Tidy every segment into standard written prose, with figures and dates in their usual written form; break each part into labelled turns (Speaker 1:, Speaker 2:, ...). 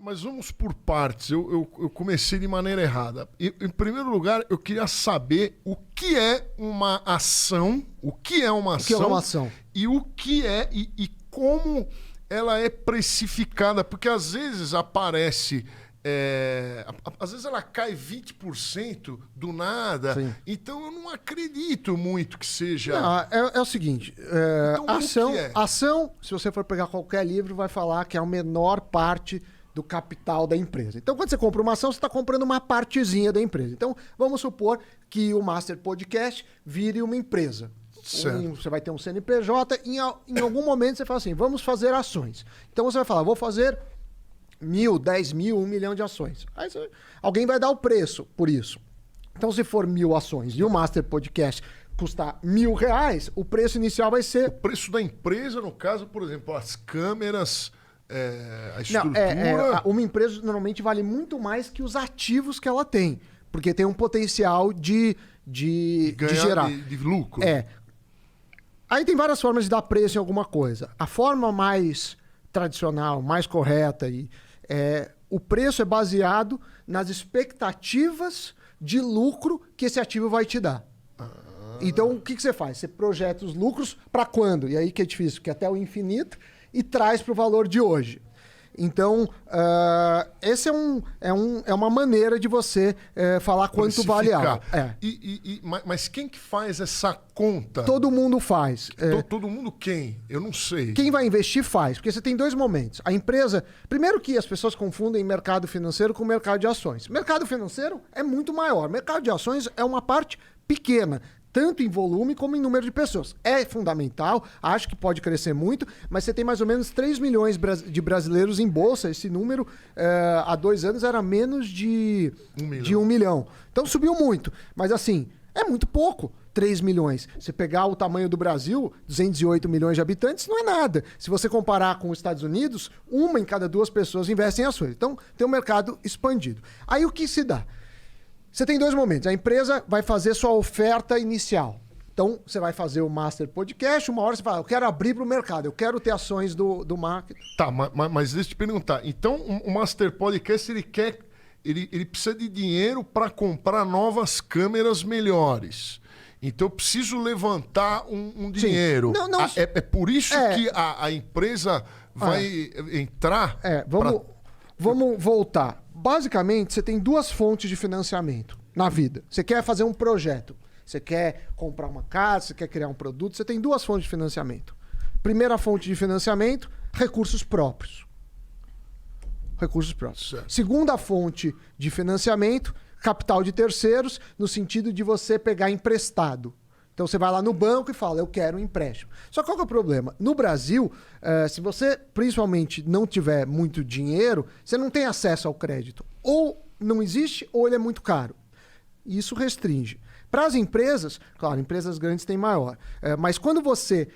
Speaker 1: Mas vamos por partes. Eu comecei de maneira errada. Em primeiro lugar, eu queria saber o que é uma ação,
Speaker 2: O que é uma ação?
Speaker 1: E o que é e como ela é precificada. Porque às vezes aparece... às vezes ela cai 20% do nada.
Speaker 2: Sim.
Speaker 1: Então eu não acredito muito que seja...
Speaker 2: Não, é o seguinte,
Speaker 1: Então, o que é?
Speaker 2: ação, se você for pegar qualquer livro, vai falar que é a menor parte do capital da empresa. Então, quando você compra uma ação, você está comprando uma partezinha da empresa. Então, vamos supor que o Master Podcast vire uma empresa. Você vai ter um CNPJ, em algum momento você fala assim, vamos fazer ações. Então, você vai falar, vou fazer 1.000, 10.000, 1 milhão de ações. Aí alguém vai dar o preço por isso. Então, se for 1.000 ações e o Master Podcast custar R$1.000, o preço inicial vai ser...
Speaker 1: O preço da empresa, no caso, por exemplo, as câmeras, a estrutura...
Speaker 2: Uma empresa normalmente vale muito mais que os ativos que ela tem, porque tem um potencial de gerar.
Speaker 1: De lucro.
Speaker 2: Aí tem várias formas de dar preço em alguma coisa. A forma mais tradicional, mais correta, o preço é baseado nas expectativas de lucro que esse ativo vai te dar. Então, o que você faz? Você projeta os lucros para quando? E aí que é difícil, que é até o infinito, e traz para o valor de hoje. Então, esse é uma maneira de você falar quanto vale algo.
Speaker 1: Mas quem que faz essa conta?
Speaker 2: Todo mundo faz.
Speaker 1: Todo mundo quem? Eu não sei.
Speaker 2: Quem vai investir faz, porque você tem dois momentos. A empresa... Primeiro que as pessoas confundem mercado financeiro com mercado de ações. Mercado financeiro é muito maior. Mercado de ações é uma parte pequena, tanto em volume como em número de pessoas. É fundamental, acho que pode crescer muito, mas você tem mais ou menos 3 milhões de brasileiros em bolsa. Esse número, há 2 anos, era menos de 1 milhão. Então subiu muito. Mas assim, é muito pouco, 3 milhões. Se pegar o tamanho do Brasil, 208 milhões de habitantes, não é nada. Se você comparar com os Estados Unidos, 1 em cada 2 pessoas investe em ações. Então tem um mercado expandido. Aí o que se dá? Você tem 2 momentos. A empresa vai fazer sua oferta inicial. Então, você vai fazer o Master Podcast, uma hora você fala, eu quero abrir para o mercado, eu quero ter ações do marketing.
Speaker 1: Tá, mas deixa eu te perguntar. Então, o Master Podcast, ele precisa de dinheiro para comprar novas câmeras melhores. Então, eu preciso levantar um dinheiro.
Speaker 2: Não,
Speaker 1: é por isso que a empresa vai entrar?
Speaker 2: Vamos voltar. Basicamente, você tem 2 fontes de financiamento na vida. Você quer fazer um projeto, você quer comprar uma casa, você quer criar um produto, você tem 2 fontes de financiamento. Primeira fonte de financiamento, recursos próprios. Recursos próprios.
Speaker 1: Certo.
Speaker 2: Segunda fonte de financiamento, capital de terceiros, no sentido de você pegar emprestado. Então você vai lá no banco e fala, eu quero um empréstimo. Só que qual que é o problema? No Brasil, se você principalmente não tiver muito dinheiro, você não tem acesso ao crédito. Ou não existe, ou ele é muito caro. Isso restringe. Para as empresas, claro, empresas grandes têm maior. Mas quando você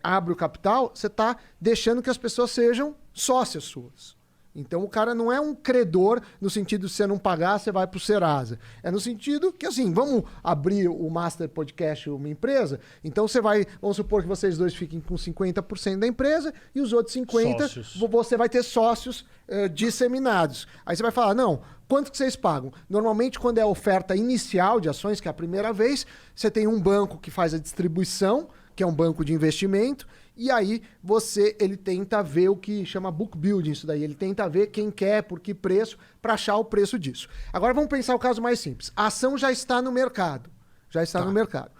Speaker 2: abre o capital, você está deixando que as pessoas sejam sócias suas. Então o cara não é um credor no sentido de você não pagar, você vai para o Serasa. É no sentido que assim, vamos abrir o Master Podcast uma empresa, então você vai, vamos supor que vocês dois fiquem com 50% da empresa e os outros 50%
Speaker 3: sócios.
Speaker 2: Você vai ter sócios disseminados. Aí você vai falar, não, quanto que vocês pagam? Normalmente quando é a oferta inicial de ações, que é a primeira vez, você tem um banco que faz a distribuição, que é um banco de investimento, e aí ele tenta ver o que chama book building, isso daí. Ele tenta ver quem quer, por que preço, para achar o preço disso. Agora vamos pensar o caso mais simples. A ação já está no mercado. Já está no mercado.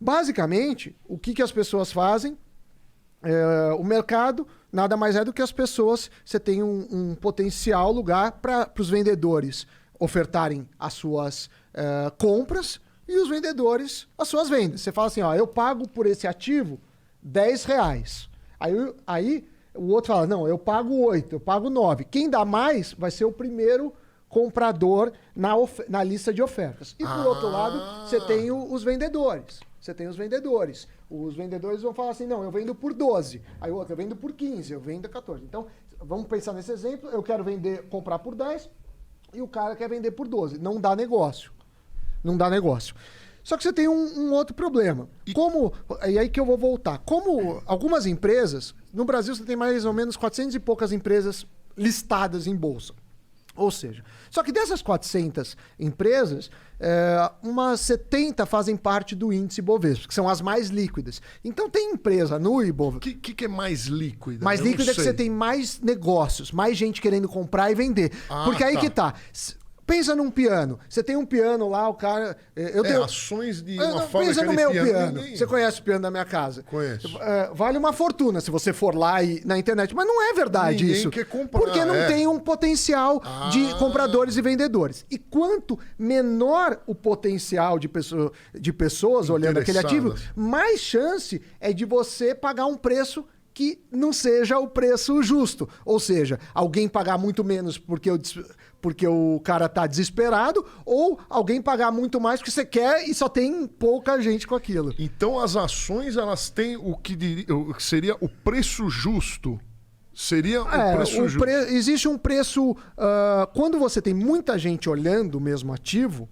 Speaker 2: Basicamente, o que as pessoas fazem? O mercado nada mais é do que as pessoas... Você tem um potencial lugar para os vendedores ofertarem as suas compras e os vendedores as suas vendas. Você fala assim, ó, eu pago por esse ativo R$10. Aí o outro fala, não, eu pago 8, eu pago 9. Quem dá mais vai ser o primeiro comprador na lista de ofertas. E por outro lado, você tem os vendedores. Os vendedores vão falar assim, não, eu vendo por 12. Aí o outro, eu vendo por 15, eu vendo 14. Então, vamos pensar nesse exemplo, eu quero comprar por 10 e o cara quer vender por 12. Não dá negócio. Só que você tem um outro problema. E aí que eu vou voltar. Como algumas empresas... No Brasil você tem mais ou menos 400 e poucas empresas listadas em bolsa. Ou seja, só que dessas 400 empresas, umas 70 fazem parte do índice Bovespa, que são as mais líquidas. Então tem empresa no Ibovespa...
Speaker 1: O que é mais líquida?
Speaker 2: Mais líquida é que você tem mais negócios, mais gente querendo comprar e vender. Porque aí que tá... Pensa num piano. Você tem um piano lá, o cara...
Speaker 1: ações de uma fábrica
Speaker 2: pensa no
Speaker 1: de
Speaker 2: meu
Speaker 1: piano.
Speaker 2: Você conhece o piano da minha casa?
Speaker 1: Conheço.
Speaker 2: Vale uma fortuna se você for lá na internet. Mas não é verdade
Speaker 1: Ninguém
Speaker 2: isso.
Speaker 1: quer comprar,
Speaker 2: porque não tem um potencial de compradores e vendedores. E quanto menor o potencial de pessoas olhando aquele ativo, mais chance é de você pagar um preço que não seja o preço justo. Ou seja, alguém pagar muito menos porque o cara tá desesperado, ou alguém pagar muito mais porque você quer e só tem pouca gente com aquilo.
Speaker 1: Então as ações, elas têm o que seria o preço justo. Seria o preço justo.
Speaker 2: Existe um preço... quando você tem muita gente olhando o mesmo ativo,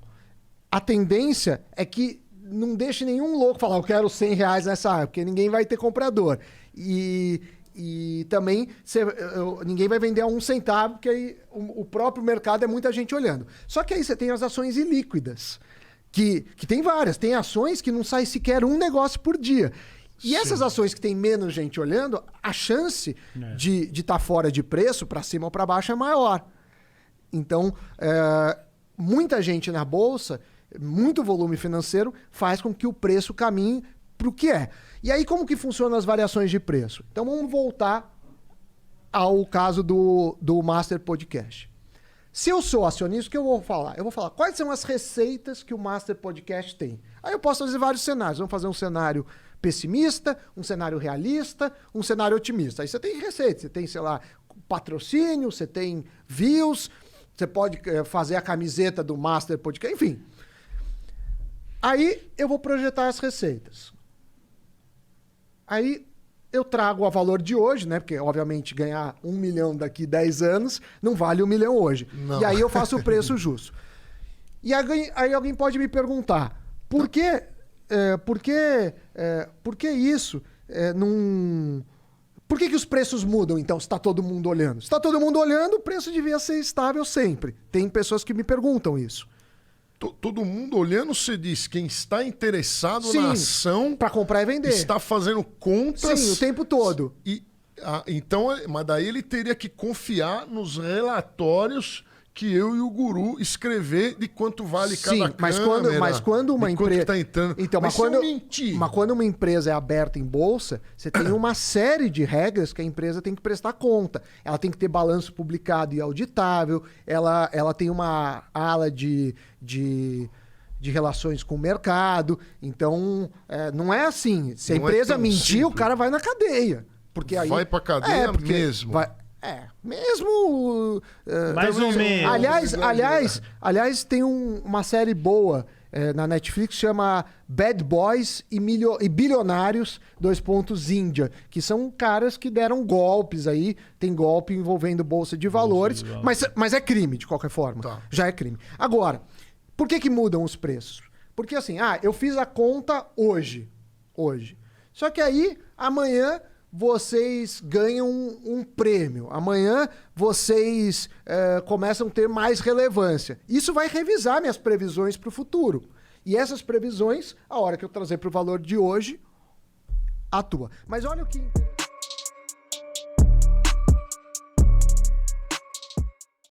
Speaker 2: a tendência é que não deixe nenhum louco falar, eu quero R$100 nessa área, porque ninguém vai ter comprador. E também ninguém vai vender a 1 centavo, porque aí o próprio mercado é muita gente olhando. Só que aí você tem as ações ilíquidas, que tem várias. Tem ações que não sai sequer um negócio por dia. E essas ações que tem menos gente olhando, a chance de estar fora de preço, para cima ou para baixo, é maior. Então, muita gente na bolsa, muito volume financeiro, faz com que o preço caminhe para o que é. E aí, como que funcionam as variações de preço? Então, vamos voltar ao caso do Master Podcast. Se eu sou acionista, o que eu vou falar? Eu vou falar quais são as receitas que o Master Podcast tem. Aí eu posso fazer vários cenários. Vamos fazer um cenário pessimista, um cenário realista, um cenário otimista. Aí você tem receitas. Você tem, sei lá, patrocínio, você tem views, você pode fazer a camiseta do Master Podcast, enfim. Aí eu vou projetar as receitas. Aí eu trago a valor de hoje, né? Porque, obviamente, ganhar 1 milhão daqui 10 anos não vale 1 milhão hoje. Não. E aí eu faço o preço justo. E aí alguém pode me perguntar, por que isso não... Por que os preços mudam, então, se está todo mundo olhando? Se está todo mundo olhando, o preço devia ser estável sempre. Tem pessoas que me perguntam isso.
Speaker 1: Todo mundo olhando, você diz, quem está interessado na ação...
Speaker 2: para comprar e vender.
Speaker 1: Está fazendo contas...
Speaker 2: Sim, o tempo todo.
Speaker 1: Então, mas daí ele teria que confiar nos relatórios que eu e o Guru escrever de quanto vale cada câmera.
Speaker 2: Mas quando uma empresa...
Speaker 1: Tá entrando.
Speaker 2: Então, mas quando uma empresa é aberta em bolsa, você tem uma série de regras que a empresa tem que prestar conta. Ela tem que ter balanço publicado e auditável, ela tem uma ala de relações com o mercado. Então, não é assim. Se a empresa mentir, simples. O cara vai na cadeia. Porque aí,
Speaker 1: vai pra cadeia mesmo.
Speaker 2: Mesmo...
Speaker 3: Mais ou menos.
Speaker 2: Aliás, tem uma série boa na Netflix, chama Bad Boys e Bilionários, Índia, que são caras que deram golpes aí, tem golpe envolvendo bolsa de valores, mas é crime, de qualquer forma. Tá. Já é crime. Agora, por que mudam os preços? Porque assim, eu fiz a conta hoje. Só que aí, amanhã... vocês ganham um prêmio. Amanhã vocês começam a ter mais relevância. Isso vai revisar minhas previsões para o futuro. E essas previsões, a hora que eu trazer para o valor de hoje, atua. Mas olha o que...